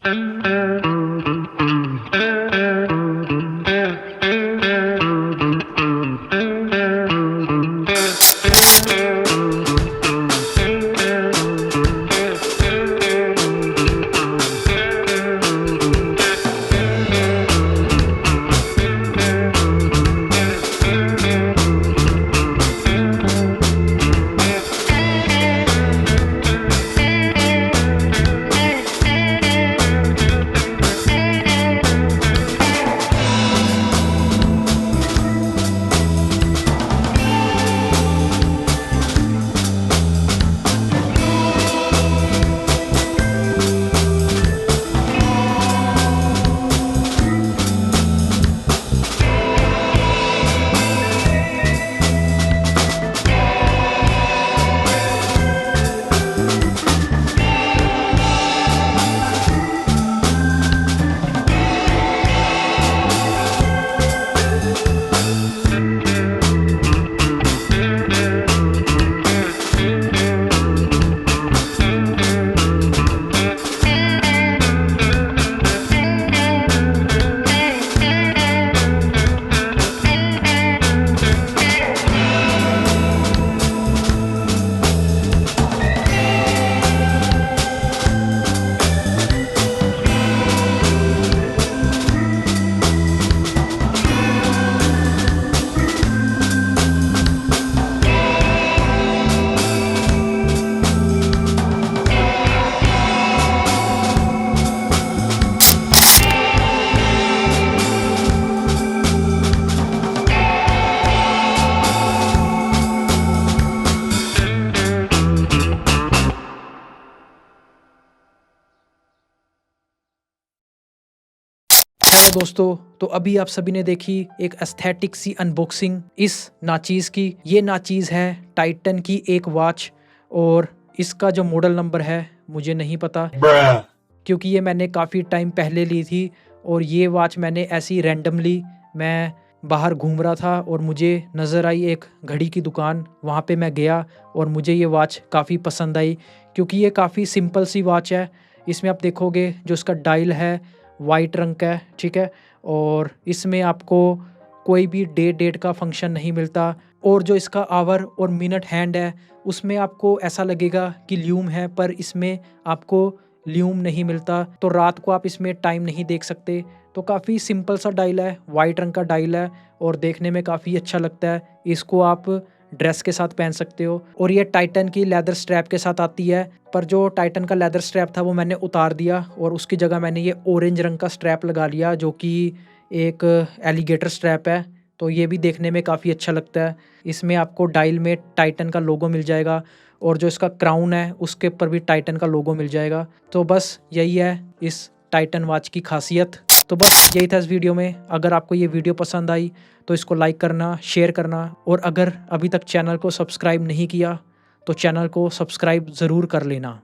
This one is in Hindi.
हेलो दोस्तों, तो अभी आप सभी ने देखी एक एस्थेटिक सी अनबॉक्सिंग इस नाचीज़ की। ये नाचीज़ है टाइटन की एक वॉच और इसका जो मॉडल नंबर है मुझे नहीं पता क्योंकि ये मैंने काफ़ी टाइम पहले ली थी और ये वॉच मैंने ऐसी रैंडमली मैं बाहर घूम रहा था और मुझे नज़र आई एक घड़ी की दुकान। वहाँ पे मैं गया और मुझे ये वॉच काफ़ी पसंद आई क्योंकि ये काफ़ी सिंपल सी वॉच है। इसमें आप देखोगे जो इसका डायल है वाइट रंग का है, ठीक है, और इसमें आपको कोई भी डेट का फंक्शन नहीं मिलता। और जो इसका आवर और मिनट हैंड है उसमें आपको ऐसा लगेगा कि ल्यूम है, पर इसमें आपको ल्यूम नहीं मिलता, तो रात को आप इसमें टाइम नहीं देख सकते। तो काफ़ी सिंपल सा डायल है, वाइट रंग का डायल है और देखने में काफ़ी अच्छा लगता है। इसको आप ड्रेस के साथ पहन सकते हो और ये टाइटन की लेदर स्ट्रैप के साथ आती है। पर जो टाइटन का लेदर स्ट्रैप था वो मैंने उतार दिया और उसकी जगह मैंने ये ऑरेंज रंग का स्ट्रैप लगा लिया जो कि एक एलिगेटर स्ट्रैप है। तो ये भी देखने में काफ़ी अच्छा लगता है। इसमें आपको डायल में टाइटन का लोगो मिल जाएगा और जो इसका क्राउन है उसके ऊपर भी टाइटन का लोगो मिल जाएगा। तो बस यही है इस टाइटन वॉच की खासियत। तो बस यही था इस वीडियो में। अगर आपको ये वीडियो पसंद आई तो इसको लाइक करना, शेयर करना और अगर अभी तक चैनल को सब्सक्राइब नहीं किया तो चैनल को सब्सक्राइब ज़रूर कर लेना।